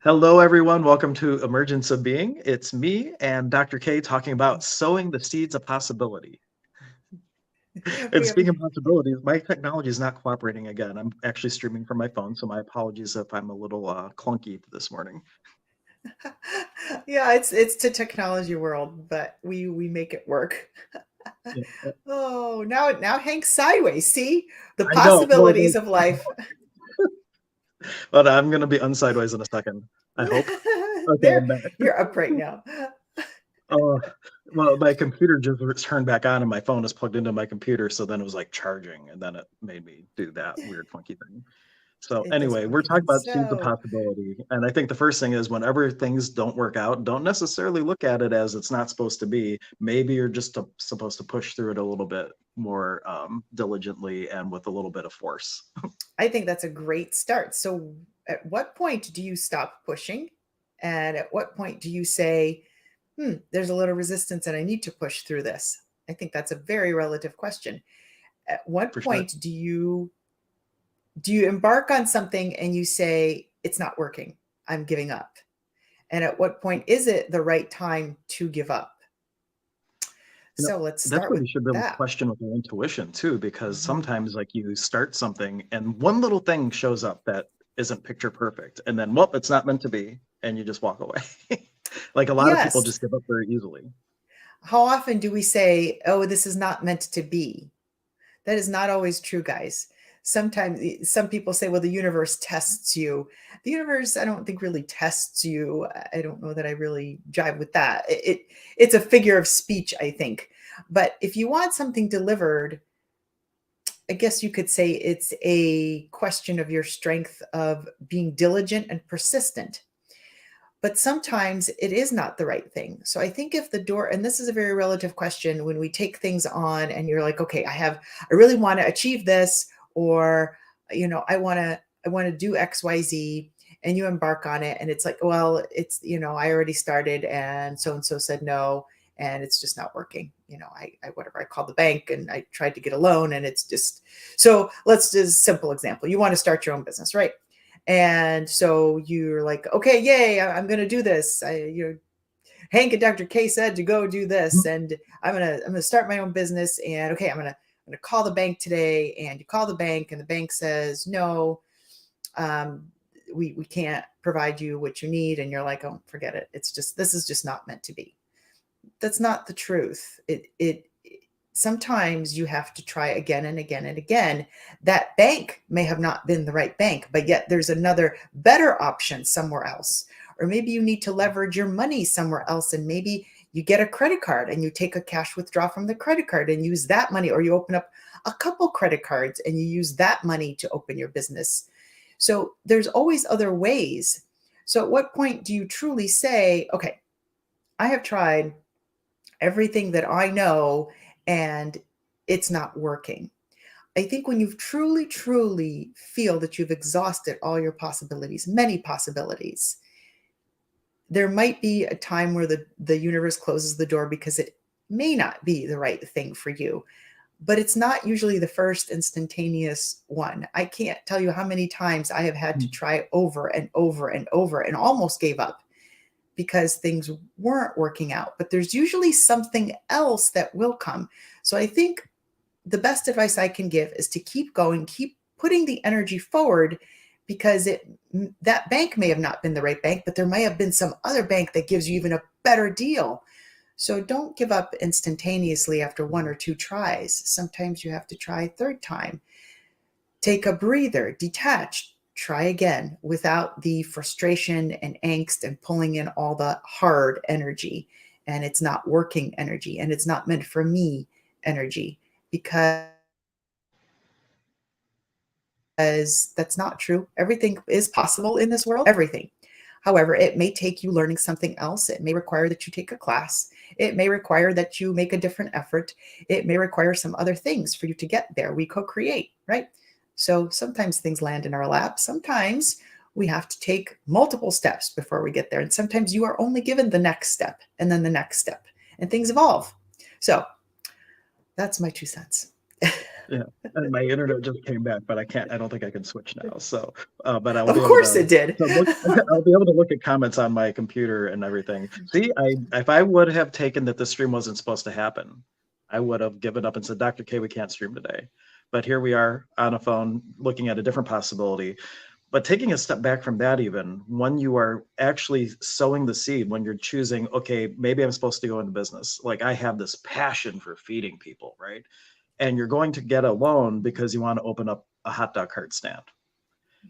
Hello, everyone. Welcome to Emergence of Being. It's me and Dr. K talking about sowing the seeds of possibility. And We have, speaking of possibilities, my technology is not cooperating again. I'm actually streaming from my phone, so my apologies if I'm a little clunky this morning. yeah, it's the technology world, but we make it work. Yeah, Oh, now Hank's sideways. See the I know. Well, possibilities of life. but I'm going to be unsideways in a second. I hope. Okay, I'm There, back. you're up right now. Uh, well, my computer just turned back on, and my phone is plugged into my computer. So then it was like charging, and then it made me do that weird, funky thing. So It does anyway, we're funky talking things. about seeds of So possibility. And I think the first thing is whenever things don't work out, don't necessarily look at it as it's not supposed to be. Maybe you're just supposed to push through it a little bit more diligently and with a little bit of force. I think that's a great start. So at what point do you stop pushing? And at what point do you say, there's a little resistance and I need to push through this? I think that's a very relative question. At what For sure. point do you embark on something and you say it's not working, I'm giving up? And at what point is it the right time to give up? You know, So let's that's start what with you should be able to that. question with your intuition too, because Mhm. sometimes like you start something and one little thing shows up that isn't picture perfect. And then, well, it's not meant to be. And you just walk away. Like a lot of people Yes. just give up very easily. How often do we say, oh, this is not meant to be? That is not always true, guys. Sometimes some people say, well, the universe tests you. The universe, I don't think really tests you. I don't know that I really jive with that. It's a figure of speech, I think. But if you want something delivered, I guess you could say it's a question of your strength of being diligent and persistent. But sometimes it is not the right thing. So I think if the door, and this is a very relative question, when we take things on and you're like, okay, I really want to achieve this, or, I want to do XYZ, and you embark on it. And it's like, well, I already started and so said no, and it's just not working. I called the bank and I tried to get a loan and it's just, so let's just simple example. You want to start your own business, right? And so you're like, okay, yay, I'm going to do this. Hank and Dr. K said to go do this, and I'm gonna start my own business. And okay, I'm gonna call the bank today. And you call the bank, and the bank says no, um, we can't provide you what you need. And you're like, oh, forget it. This is just not meant to be. That's not the truth. It sometimes you have to try again and again and again. That bank may have not been the right bank, but yet there's another better option somewhere else. Or maybe you need to leverage your money somewhere else, and maybe you get a credit card and you take a cash withdrawal from the credit card and use that money, or you open up a couple credit cards and you use that money to open your business. So there's always other ways. So at what point do you truly say, okay, I have tried everything that I know and it's not working? I think when you've truly, truly feel that you've exhausted all your possibilities, many possibilities, there might be a time where the universe closes the door because it may not be the right thing for you. But it's not usually the first instantaneous one. I can't tell you how many times I have had to try over and over and over and almost gave up because things weren't working out. But there's usually something else that will come. So I think the best advice I can give is to keep going, keep putting the energy forward, because that bank may have not been the right bank, but there may have been some other bank that gives you even a better deal. So don't give up instantaneously after one or two tries. Sometimes you have to try a third time. Take a breather, detach, try again without the frustration and angst and pulling in all the hard energy. And it's not working energy, and it's not meant for me energy, because that's not true. Everything is possible in this world, everything. However, it may take you learning something else. It may require that you take a class. It may require that you make a different effort. It may require some other things for you to get there. We co create, right? So sometimes things land in our lap. Sometimes we have to take multiple steps before we get there. And sometimes you are only given the next step and then the next step, and things evolve. So that's my 2 cents. Yeah, and my internet just came back, but I don't think I can switch now. So, but I will be Of able course it did. to look. I'll be able to look at comments on my computer and everything. See, if I would have taken that the stream wasn't supposed to happen, I would have given up and said, Dr. K, we can't stream today. But here we are on a phone looking at a different possibility. But taking a step back from that, even when you are actually sowing the seed, when you're choosing, okay, maybe I'm supposed to go into business. Like I have this passion for feeding people, right? And you're going to get a loan because you want to open up a hot dog cart stand.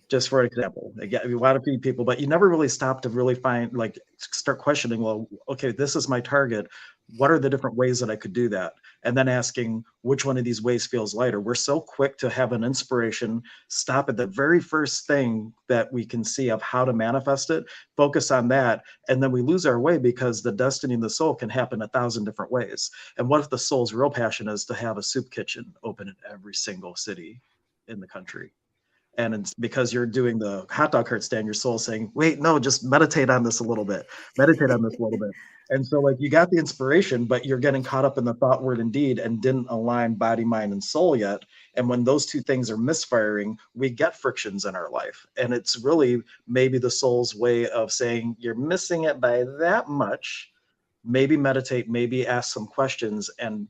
Just for example, again, you want to feed people, but you never really stop to really find, like, start questioning, well, okay, this is my target. What are the different ways that I could do that? And then asking which one of these ways feels lighter. We're so quick to have an inspiration, stop at the very first thing that we can see of how to manifest it, focus on that, and then we lose our way because the destiny of the soul can happen 1,000 different ways. And what if the soul's real passion is to have a soup kitchen open in every single city in the country? And it's because you're doing the hot dog cart stand, your soul's saying, wait, no, just meditate on this a little bit, meditate on this a little bit. And so, like, you got the inspiration, but you're getting caught up in the thought, word, and deed and didn't align body, mind, and soul yet. And when those two things are misfiring, we get frictions in our life. And it's really maybe the soul's way of saying, you're missing it by that much. Maybe meditate, maybe ask some questions and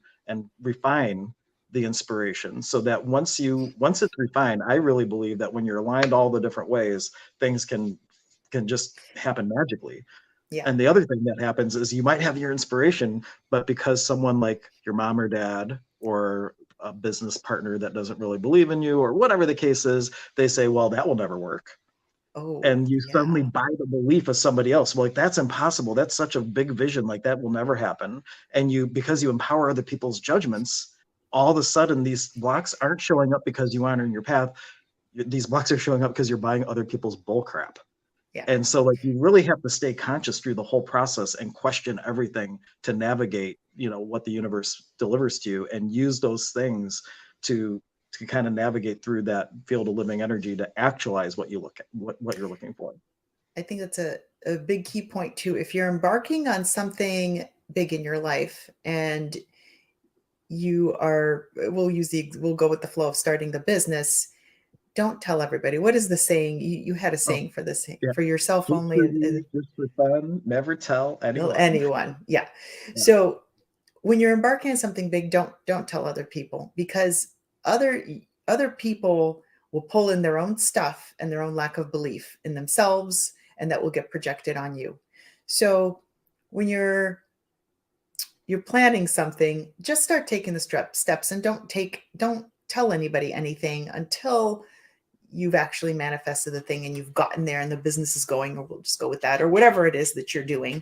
refine the inspiration, so that once it's refined, I really believe that when you're aligned all the different ways, things can just happen magically. Yeah. And the other thing that happens is you might have your inspiration, but because someone like your mom or dad or a business partner that doesn't really believe in you or whatever the case is, they say, well, that will never work. Oh, And you suddenly yeah. buy the belief of somebody else. Well, like, that's impossible. That's such a big vision. Like, that will never happen. And because you empower other people's judgments, all of a sudden these blocks aren't showing up because you honor in your path. These blocks are showing up because you're buying other people's bull crap. Yeah. And so, like, you really have to stay conscious through the whole process and question everything to navigate, what the universe delivers to you, and use those things to kind of navigate through that field of living energy to actualize what you look at, what you're looking for. I think that's a big key point too. If you're embarking on something big in your life and we'll go with the flow of starting the business, don't tell everybody. What is the saying? You had a Oh, saying for this, yeah. for yourself Just only, for you, just for fun, never tell anyone. anyone. Yeah. Yeah. So when you're embarking on something big, don't tell other people, because other other people will pull in their own stuff and their own lack of belief in themselves, and that will get projected on you. So when you're planning something, just start taking the steps, and don't tell anybody anything until you've actually manifested the thing and you've gotten there and the business is going, or we'll just go with that, or whatever it is that you're doing,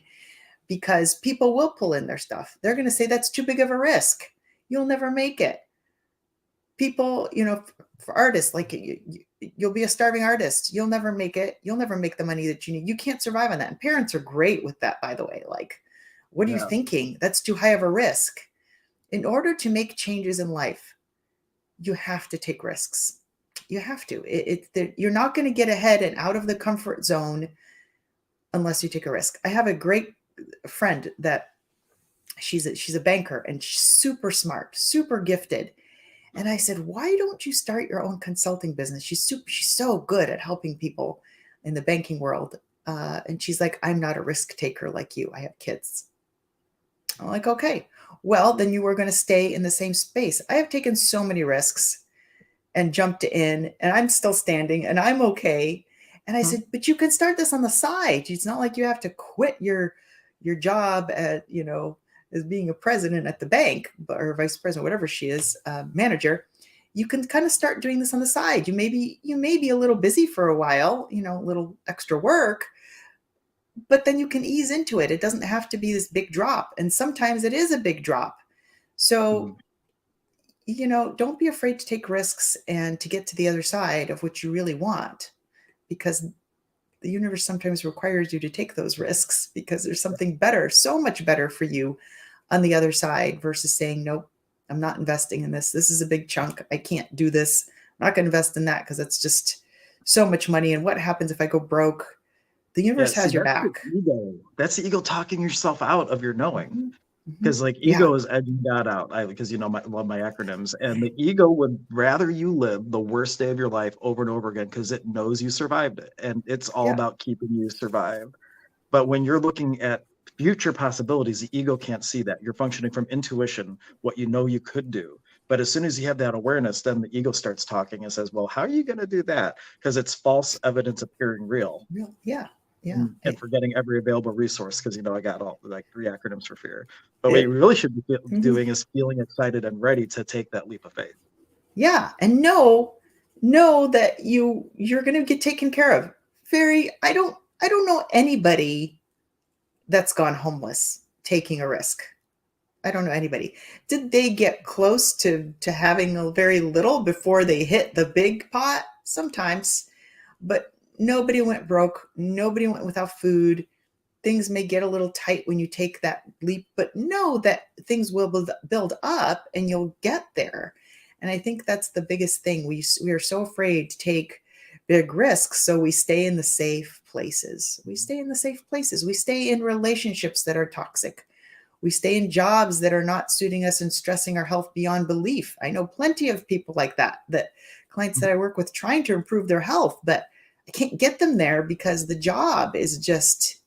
because people will pull in their stuff. They're going to say that's too big of a risk. You'll never make it. People, for artists, like you'll be a starving artist. You'll never make it. You'll never make the money that you need. You can't survive on that. And parents are great with that, by the way. Like, what are you Yeah. thinking? That's too high of a risk. In order to make changes in life, you have to take risks. You have to. You're not going to get ahead and out of the comfort zone unless you take a risk. I have a great friend that she's a banker, and she's super smart, super gifted. And I said, why don't you start your own consulting business? She's so good at helping people in the banking world. And she's like, I'm not a risk taker like you. I have kids. I'm like, okay, well, then you were going to stay in the same space. I have taken so many risks and jumped in, and I'm still standing, and I'm okay. And I Hmm. said, but you can start this on the side. It's not like you have to quit your job at, as being a president at the bank, or vice president, whatever she is, manager. You can kind of start doing this on the side. You may be a little busy for a while, a little extra work, but then you can ease into it. It doesn't have to be this big drop. And sometimes it is a big drop. So, Mhm. don't be afraid to take risks and to get to the other side of what you really want, because the universe sometimes requires you to take those risks because there's something better, so much better for you on the other side, versus saying, nope, I'm not investing in this. This is a big chunk. I can't do this. I'm not going to invest in that because it's just so much money. And what happens if I go broke? The Yeah, universe see, has your that's the back. ego. That's the ego talking yourself out of your knowing. Mhm. Mhm. because like Yeah. ego is edging God out. Because love my acronyms, and the ego would rather you live the worst day of your life over and over again because it knows you survived it, and it's all Yeah. about keeping you survive. But when you're looking at future possibilities, the ego can't see that. You're functioning from intuition, what you know you could do. But as soon as you have that awareness, then the ego starts talking and says, well, how are you going to do that? Because it's false evidence appearing real. Real. Yeah. Yeah. And forgetting every available resource, because I got all like 3 acronyms for fear. But what you It, really should be mhm. doing is feeling excited and ready to take that leap of faith. Yeah. And know that you're going to get taken care of. I don't know anybody that's gone homeless taking a risk. I don't know anybody. Did they get close to having a very little before they hit the big pot? Sometimes, but nobody went broke. Nobody went without food. Things may get a little tight when you take that leap, but know that things will build up and you'll get there. And I think that's the biggest thing. We are so afraid to take big risks, so we stay in the safe places. We stay in the safe places. We stay in relationships that are toxic. We stay in jobs that are not suiting us and stressing our health beyond belief. I know plenty of people like that clients that I work with trying to improve their health, but I can't get them there because the job is just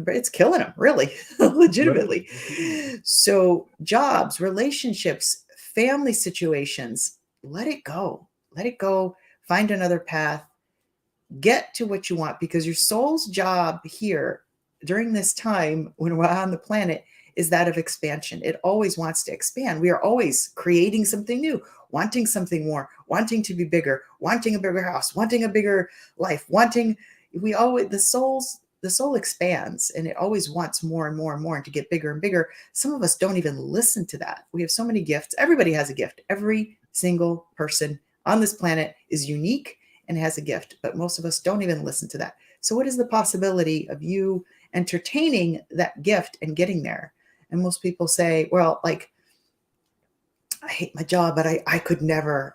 it's killing them, really, legitimately. So jobs, relationships, family situations, let it go. Let it go. Find another path. Get to what you want, because your soul's job here during this time when we're on the planet is that of expansion. It always wants to expand. We are always creating something new, wanting something more, wanting to be bigger, wanting a bigger house, wanting a bigger life, wanting we always the soul expands, and it always wants more and more and more, and to get bigger and bigger. Some of us don't even listen to that. We have so many gifts. Everybody has a gift. Every single person on this planet is unique and has a gift, but most of us don't even listen to that. So what is the possibility of you entertaining that gift and getting there? And most people say, well, like, I hate my job, but I could never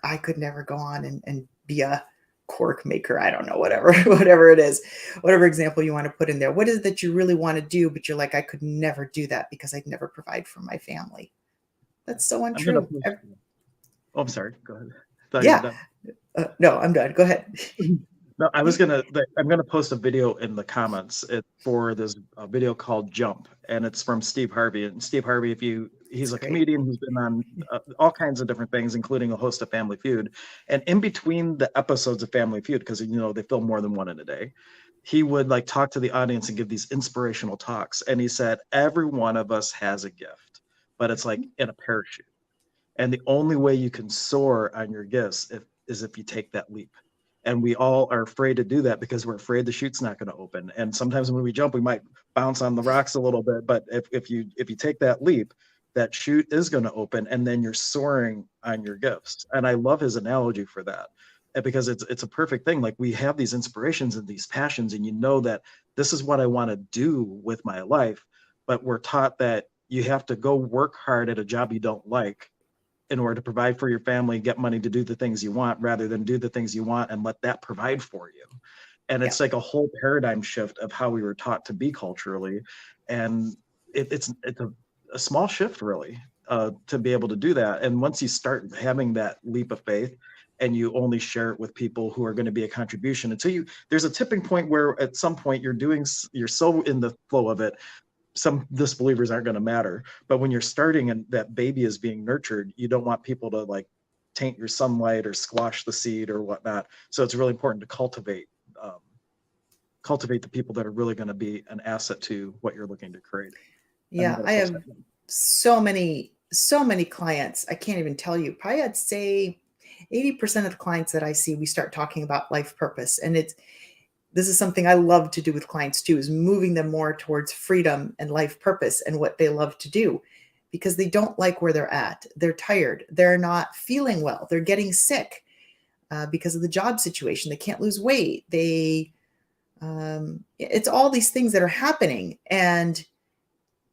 go on and be a cork maker. I don't know, whatever, whatever it is, whatever example you want to put in there. What is it that you really want to do, but you're like, I could never do that because I'd never provide for my family. That's so I'm gonna untrue. post. Oh, I'm sorry. Go ahead. I thought you were Yeah. done. No, I'm done. Go ahead. No, I'm gonna post a video in the comments for this video called Jump, and it's from Steve Harvey. And Steve Harvey, It's he's a great. comedian who's been on all kinds of different things, including a host of Family Feud. And in between the episodes of Family Feud, because they film more than one in a day, he would like talk to the audience and give these inspirational talks. And he said, every one of us has a gift, but it's like in a parachute. And the only way you can soar on your gifts is if you take that leap. And we all are afraid to do that because we're afraid the chute's not going to open. And sometimes when we jump, we might bounce on the rocks a little bit. But if you take that leap, that chute is going to open, and then you're soaring on your gifts. And I love his analogy for that, because it's a perfect thing. Like, we have these inspirations and these passions, and that this is what I want to do with my life. But we're taught that you have to go work hard at a job you don't like in order to provide for your family, get money to do the things you want, rather than do the things you want and let that provide for you. And Yeah. it's like a whole paradigm shift of how we were taught to be culturally. And it's a small shift, really, to be able to do that. And once you start having that leap of faith, and you only share it with people who are going to be a contribution, until there's a tipping point where at some point you're so in the flow of it, some disbelievers aren't going to matter. But when you're starting and that baby is being nurtured, you don't want people to like taint your sunlight or squash the seed or whatnot. So it's really important to um, cultivate the people that are really going to be an asset to what you're looking to create. And I'm Yeah. going I to post have that link. so many clients. I can't even tell you. Probably I'd say 80% of the clients that I see, we start talking about life purpose. And this is something I love to do with clients too, is moving them more towards freedom and life purpose and what they love to do, because they don't like where they're at. They're tired. They're not feeling well. They're getting sick because of the job situation. They can't lose weight. It's all these things that are happening, and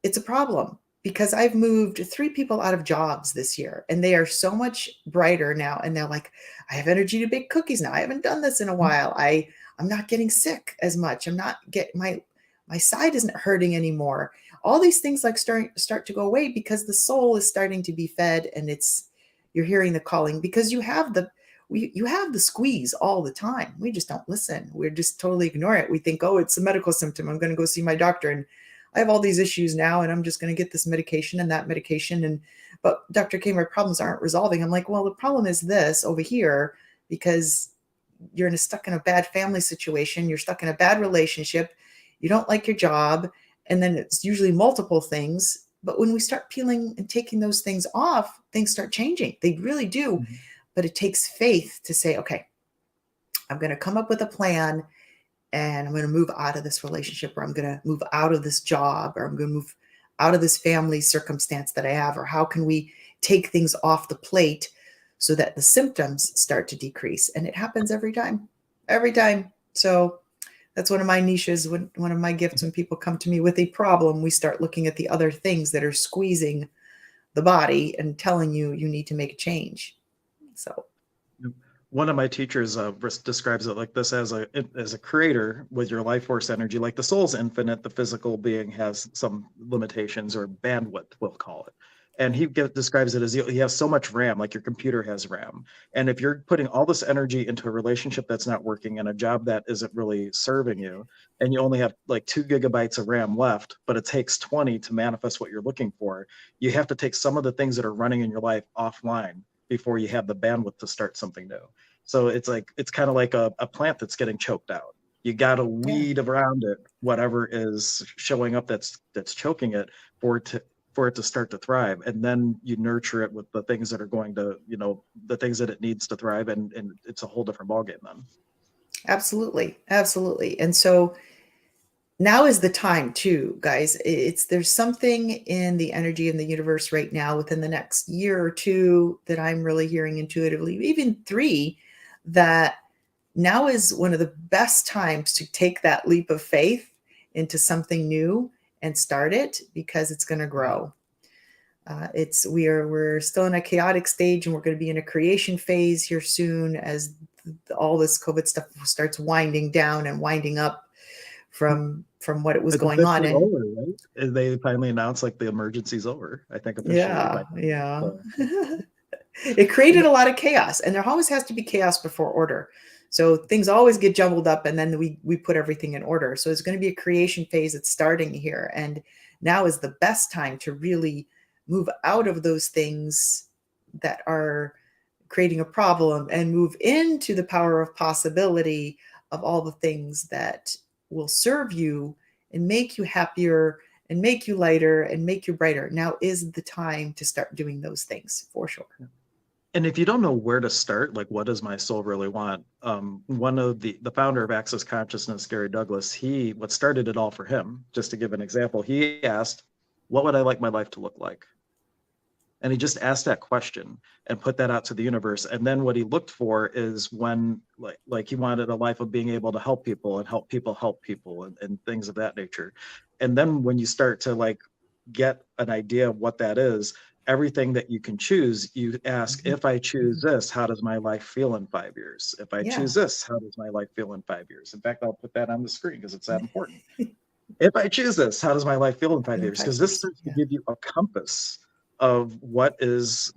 it's a problem because I've moved 3 people out of jobs this year, and they are so much brighter now. And they're like, I have energy to bake cookies now. I haven't done this in a while. I'm not getting sick as much. I'm not getting my side isn't hurting anymore. all these things like start to go away because the soul is starting to be fed, and you're hearing the calling, because you have the squeeze all the time. We just don't listen. We're just totally ignore it. We think, oh, it's a medical symptom, I'm going to go see my doctor, and I have all these issues now, and I'm just going to get this medication and that medication. And but Dr. K, my problems aren't resolving. I'm like, well, the problem is this over here, because you're stuck in a bad family situation, you're stuck in a bad relationship, you don't like your job, and then it's usually multiple things. But when we start peeling and taking those things off, things start changing. They really do. Mhm. But it takes faith to say, okay, I'm going to come up with a plan, and I'm going to move out of this relationship, or I'm going to move out of this job, or I'm going to move out of this family circumstance that I have, or how can we take things off the plate so that the symptoms start to decrease? And it happens every time, every time. So that's one of my niches, one of my gifts. When people come to me with a problem, we start looking at the other things that are squeezing the body and telling you need to make a change. So One of my teachers describes it like this: as a creator with your life force energy, like the soul's infinite, the physical being has some limitations or bandwidth, we'll call it. And he describes it as you have so much RAM, like your computer has RAM. And if you're putting all this energy into a relationship that's not working and a job that isn't really serving you, and you only have like 2 GB of RAM left, but it takes 20 to manifest what you're looking for, you have to take some of the things that are running in your life offline before you have the bandwidth to start something new. So it's kind of like a plant that's getting choked out. You got to yeah, weed around it, whatever is showing up that's choking it, for it to start to thrive. And then you nurture it with the things that are going to, the things that it needs to thrive. And it's a whole different ballgame then. absolutely. Absolutely. And so now is the time too, guys. There's something in the energy in the universe right now within the next year or two that I'm really hearing intuitively, even 3, that now is one of the best times to take that leap of faith into something new and start it, because it's going to grow. We're still in a chaotic stage, and we're going to be in a creation phase here soon as all this COVID stuff starts winding down and winding up from what it was It's going on. officially And over, right? They finally announced like the emergency's over, I think officially. yeah, yeah. So, It created a lot of chaos, and there always has to be chaos before order. So things always get jumbled up, and then we put everything in order. So it's going to be a creation phase that's starting here, and now is the best time to really move out of those things that are creating a problem and move into the power of possibility of all the things that will serve you and make you happier and make you lighter and make you brighter. Now is the time to start doing those things, for sure. and if you don't know where to start, like what does my soul really want? One of the founder of Access Consciousness, Gary Douglas, what started it all for him, just to give an example, he asked, what would I like my life to look like? And he just asked that question and put that out to the universe. And then what he looked for is when like he wanted a life of being able to help people and help people and things of that nature. And then when you start to like get an idea of what that is, everything that you can choose, you ask, Mhm. if I choose this, how does my life feel in 5 years? If I Yeah. choose this, how does my life feel in 5 years? In fact, I'll put that on the screen because it's that important. If I choose this, how does my life feel in five In years? five Because this years. starts to Yeah. give you a compass of what's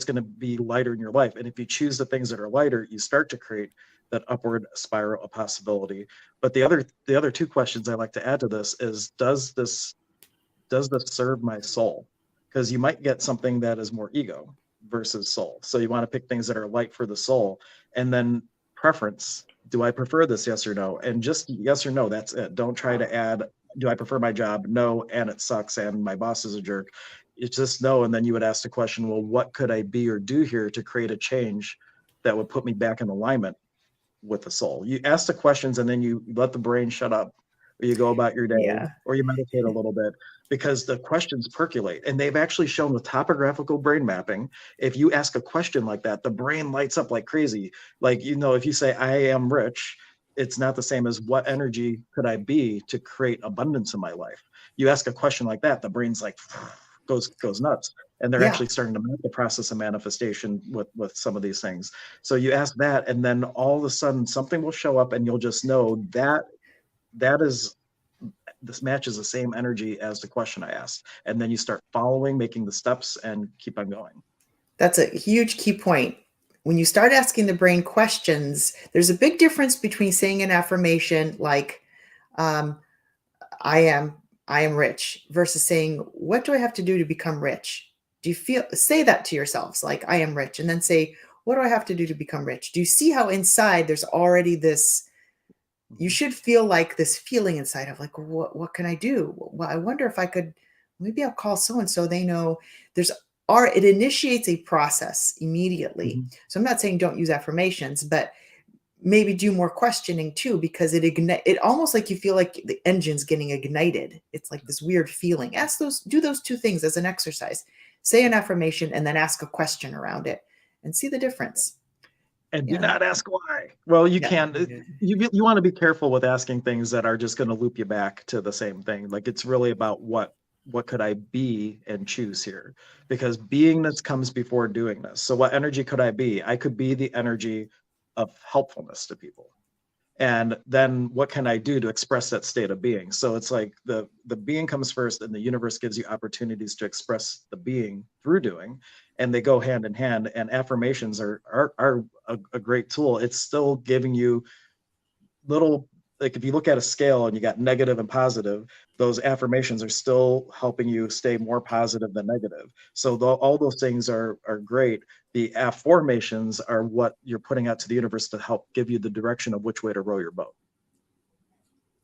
going to be lighter in your life. And if you choose the things that are lighter, you start to create that upward spiral of possibility. But the other 2 questions I like to add to this is, does this serve my soul? Because you might get something that is more ego versus soul. So you want to pick things that are light for the soul. And then preference. Do I prefer this? Yes or no? And just yes or no, that's it. Don't try to add, do I prefer my job? No, and it sucks, and my boss is a jerk. It's just no. And then you would ask the question, well, what could I be or do here to create a change that would put me back in alignment with the soul? You ask the questions and then you let the brain shut up, or you go about your day, Yeah. or you meditate a little bit, because the questions percolate. And they've actually shown with topographical brain mapping, if you ask a question like that, the brain lights up like crazy. Like, if you say, I am rich, it's not the same as what energy could I be to create abundance in my life. You ask a question like that, the brain's like goes nuts. And they're Yeah. actually starting to map the process of manifestation with some of these things. So you ask that, and then all of a sudden something will show up, and you'll just know that is this matches the same energy as the question I asked. And then you start following, making the steps, and keep on going. That's a huge key point. When you start asking the brain questions, there's a big difference between saying an affirmation like, um, I am I am rich versus saying, what do I have to do to become rich? Do you feel say that to yourselves like I am rich and then say, what do I have to do to become rich? Do you see how inside there's already this you Mhm. should feel like this feeling inside of like what can I do? Well, I wonder if I could maybe I'll call so and so they know there's are it initiates a process immediately. Mhm. So I'm not saying don't use affirmations, but maybe do more questioning too because it almost like you feel like the engine's getting ignited. It's like this weird feeling. Ask those do those two things as an exercise. Say an affirmation and then ask a question around it and see the difference. And do Yeah. not ask why. Well, you Yeah. can. You want to be careful with asking things that are just going to loop you back to the same thing. Like it's really about what could I be and choose here, because beingness comes before doingness. So what energy could I be? I could be the energy of helpfulness to people. And then what can I do to express that state of being? So it's like the being comes first, and the universe gives you opportunities to express the being through doing, and they go hand in hand. And affirmations are a great tool. It's still giving you little, like if you look at a scale and you got negative and positive, those affirmations are still helping you stay more positive than negative. So all those things are great. The affirmations are what you're putting out to the universe to help give you the direction of which way to row your boat.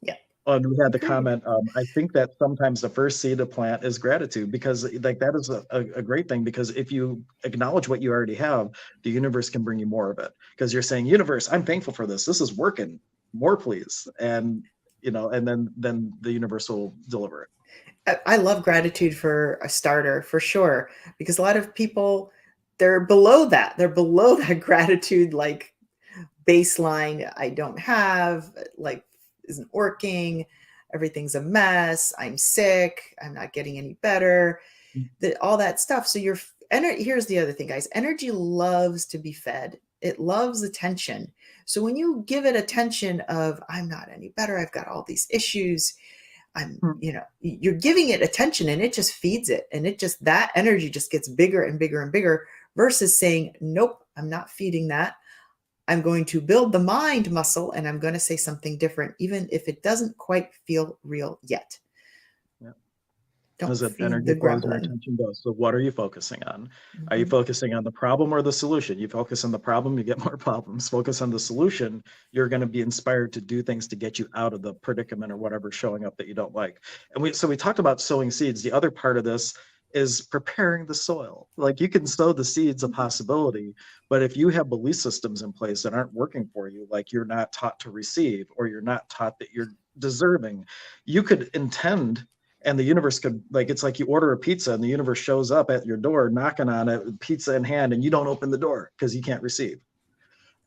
Yeah. And we had the Agreed. comment, I think that sometimes the first seed to plant is gratitude, because like that is a great thing, because if you acknowledge what you already have, the universe can bring you more of it, because you're saying, universe, I'm thankful for this. This is working. More, please. And and then the universe will deliver it. I love gratitude for a starter for sure because a lot of people they're below that. They're below that gratitude like baseline I don't have, like isn't working, everything's a mess, I'm sick, I'm not getting any better, all that stuff. So your energy, here's the other thing, guys. Energy loves to be fed. It loves attention. So when you give it attention of I'm not any better, I've got all these issues, Hmm. you're giving it attention and it just feeds it. And it just, that energy just gets bigger and bigger and bigger versus saying, nope, I'm not feeding that. I'm going to build the mind muscle and I'm going to say something different, even if it doesn't quite feel real yet. Yeah. Don't As it feed energy the flows where gremlin. attention goes. So what are you focusing on? Are you Mhm. focusing on the problem or the solution? You focus on the problem, you get more problems. Focus on the solution, you're going to be inspired to do things to get you out of the predicament or whatever showing up that you don't like. And we talked about sowing seeds. The other part of this is preparing the soil. Like you can sow the seeds of possibility, but if you have belief systems in place that aren't working for you, like you're not taught to receive or you're not taught that you're deserving, you could intend, and the universe could, like it's like you order a pizza and the universe shows up at your door knocking on it, pizza in hand, and you don't open the door because you can't receive.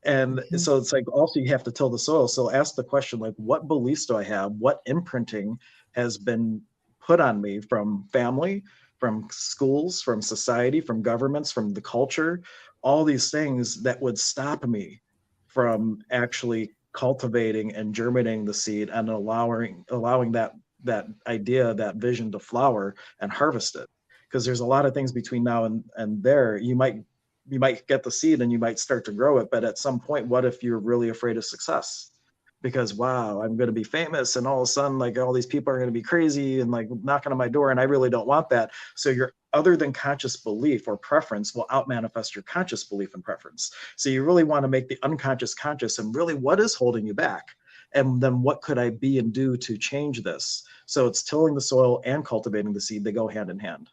And Mhm. so it's like also you have to till the soil. So ask the question, like, what beliefs do I have? What imprinting has been put on me from family, from schools, from society, from governments, from the culture, all these things that would stop me from actually cultivating and germinating the seed and allowing that idea, that vision to flower and harvest it. Because there's a lot of things between now and there. You might get the seed and you might start to grow it, but at some point, what if you're really afraid of success? Because wow, I'm going to be famous and all of a sudden like all these people are going to be crazy and like knocking on my door, and I really don't want that. So your other than conscious belief or preference will out manifest your conscious belief and preference. So you really want to make the unconscious conscious, and really what is holding you back, and then what could I be and do to change this? So it's tilling the soil and cultivating the seed. They go hand in hand.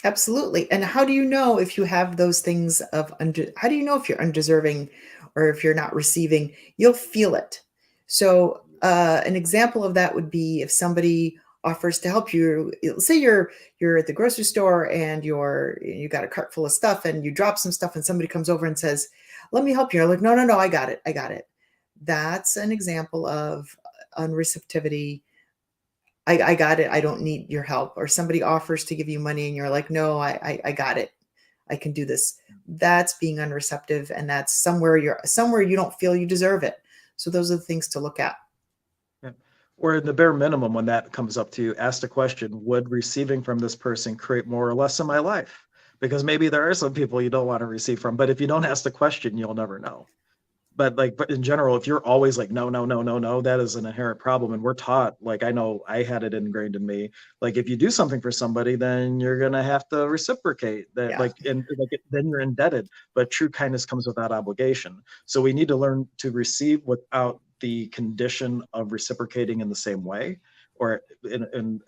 Absolutely. And how do you know if you have those things of how do you know if you're undeserving or if you're not receiving? You'll feel it. So an example of that would be if somebody offers to help you. Say you're at the grocery store and you got a cart full of stuff and you drop some stuff and somebody comes over and says, "Let me help you." You're like, "No, no, no, I got it. I got it." That's an example of unreceptivity. I got it. I don't need your help. Or somebody offers to give you money and you're like, no, I got it. I can do this. That's being unreceptive. And that's somewhere you don't feel you deserve it. So those are the things to look at. Yeah. Or in the bare minimum, when that comes up to you, ask the question, would receiving from this person create more or less in my life? Because maybe there are some people you don't want to receive from, but if you don't ask the question, you'll never know. But in general, if you're always like, no, no, no, no, no, that is an inherent problem. And we're taught, like, I know I had it ingrained in me. Like, if you do something for somebody, then you're going to have to reciprocate that. Yeah. Then you're indebted. But true kindness comes without obligation. So we need to learn to receive without the condition of reciprocating in the same way or in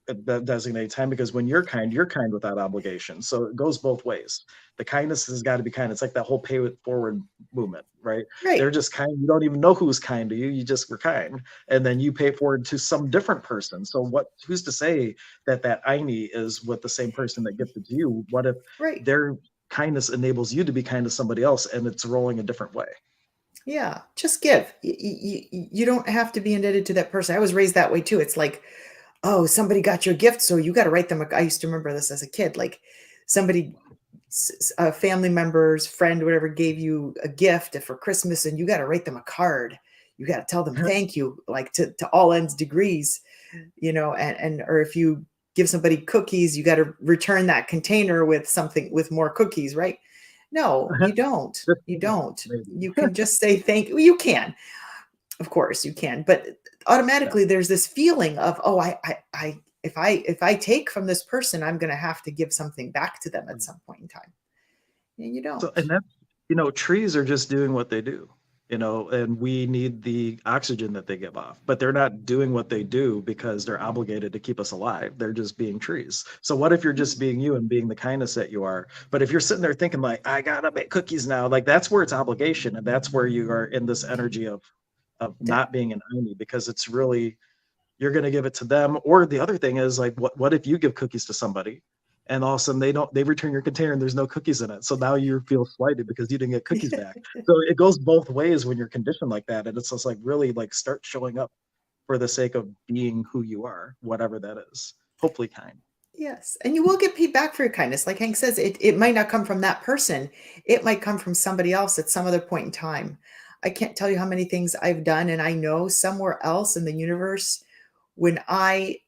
a designated time, because when you're kind without obligation. So it goes both ways. The kindness has got to be kind. It's like that whole pay it forward movement, right? They're Right. just kind. You don't even know who's kind to you. You just were kind, and then you pay forward to some different person. So who's to say that that INI is with the same person that gifted to you? What if Right. their kindness enables you to be kind to somebody else, and it's rolling a different way? Yeah. Just give. You don't have to be indebted to that person. I was raised that way too. It's like, oh, somebody got you a gift, so you got to write them. I used to remember this as a kid. Like somebody, a family member's friend, whatever, gave you a gift for Christmas, and you got to write them a card. You got to tell them thank you, like to all ends degrees, and or if you give somebody cookies, you got to return that container with something with more cookies, right? No, you don't. You don't. Maybe. You can just say thank you. You can, of course you can, but Yeah. automatically there's this feeling of, oh, if I take from this person, I'm going to have to give something back to them at some point in time. And you So, don't. and that's, trees are just doing what they do, and we need the oxygen that they give off, but they're not doing what they do because they're obligated to keep us alive. They're just being trees. So what if you're just being you and being the kindness that you are? But if you're sitting there thinking like, I gotta make cookies now, like that's where it's obligation. And that's where you are in this energy of Yeah. not being an enemy, because it's really, you're going to give it to them. Or the other thing is like, what if you give cookies to somebody and all of a sudden they return your container and there's no cookies in it. So now you feel slighted because you didn't get cookies back. So it goes both ways when you're conditioned like that. And it's just like, really like start showing up for the sake of being who you are, whatever that is, hopefully kind. Yes. And you will get paid back for your kindness. Like Hank says, it might not come from that person. It might come from somebody else at some other point in time. I can't tell you how many things I've done, and I know somewhere else in the universe, when I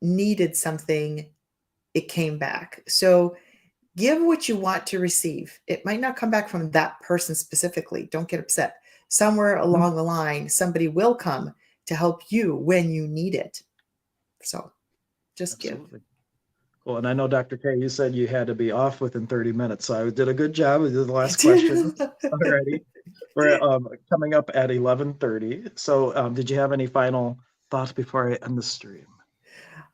needed something, it came back. So give what you want to receive. It might not come back from that person specifically. Don't get upset. Somewhere Mhm. along the line, somebody will come to help you when you need it. So just give. Absolutely. Cool. And I know, Dr. K, you said you had to be off within 30 minutes. So I did a good job. We did the I last questions did. already. We're coming up at 11:30. So did you have any final thoughts before I end the stream?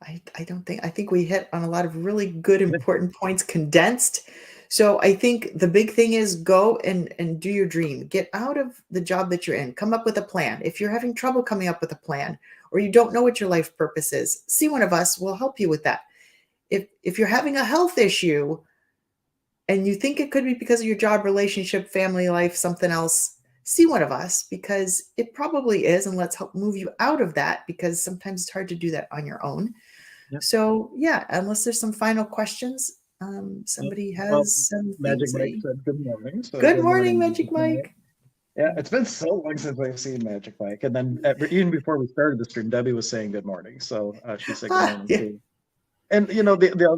I don't think, I think we hit on a lot of really good, important points condensed. So I think the big thing is go and do your dream. Get out of the job that you're in. Come up with a plan. If you're having trouble coming up with a plan, or you don't know what your life purpose is, see one of us. We'll help you with that. If you're having a health issue and you think it could be because of your job, relationship, family life, something else, see one of us, because it probably is, and let's help move you out of that, because sometimes it's hard to do that on your own. Yeah. So yeah, unless there's some final questions, Well, somebody well, has some Magic things Mike they. said good morning. So Good good morning, morning, Magic Magic Mike. Mike. Yeah, it's been so long since I've seen Magic Mike. And then even before we started the stream, Debbie was saying good morning. So she said good Ah, morning yeah. too. And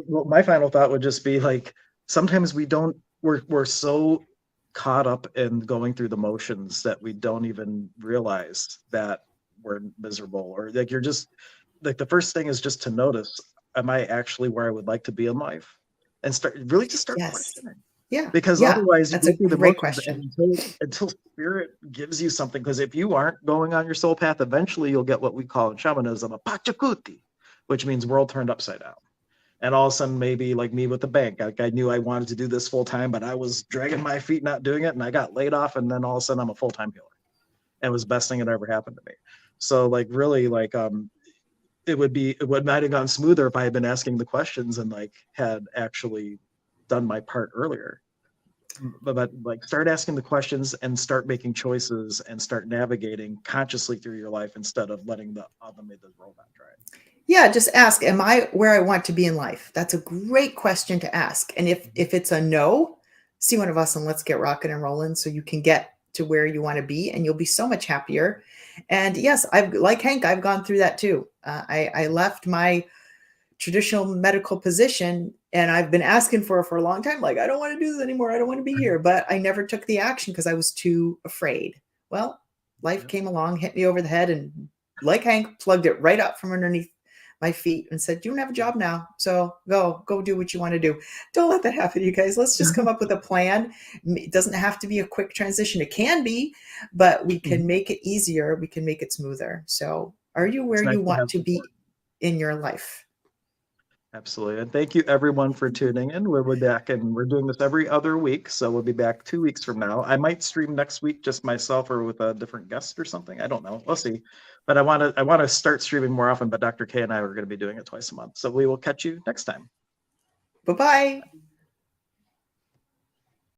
well, my final thought would just be like, sometimes we're so caught up in going through the motions that we don't even realize that we're miserable, or like you're just like, the first thing is just to notice, am I actually where I would like to be in life? And start Yes. questioning, Yeah. because Yeah. otherwise you That's a go through the great motions, and question. until spirit gives you something, because if you aren't going on your soul path, eventually you'll get what we call in shamanism a pachakuti, which means world turned upside down. And all of a sudden, maybe like me with the bank, like I knew I wanted to do this full time, but I was dragging my feet not doing it, and I got laid off, and then all of a sudden I'm a full-time healer, and it was the best thing that ever happened to me. So like really like it might have gone smoother if I had been asking the questions and like had actually done my part earlier. But like start asking the questions and start making choices and start navigating consciously through your life instead of letting the automated robot drive. Yeah, just ask, am I where I want to be in life? That's a great question to ask. And if it's a no, see one of us and let's get rocking and rolling so you can get to where you want to be, and you'll be so much happier. And yes, I've, like Hank, I've gone through that too. I left my traditional medical position, and I've been asking for it for a long time. Like, I don't want to do this anymore. I don't want to be here. But I never took the action because I was too afraid. Well, life came along, hit me over the head, and like Hank, plugged it right up from underneath my feet and said, you don't have a job now. So go do what you want to do. Don't let that happen, you guys. Let's just come up with a plan. It doesn't have to be a quick transition. It can be, but we can make it easier. We can make it smoother. So are you where you want to be in your life? Absolutely. And thank you everyone for tuning in. We'll be back, and we're doing this every other week. So we'll be back 2 weeks from now. I might stream next week, just myself or with a different guest or something. I don't know. We'll see. But I want to start streaming more often, but Dr. K and I are going to be doing it twice a month. So we will catch you next time. Bye-bye.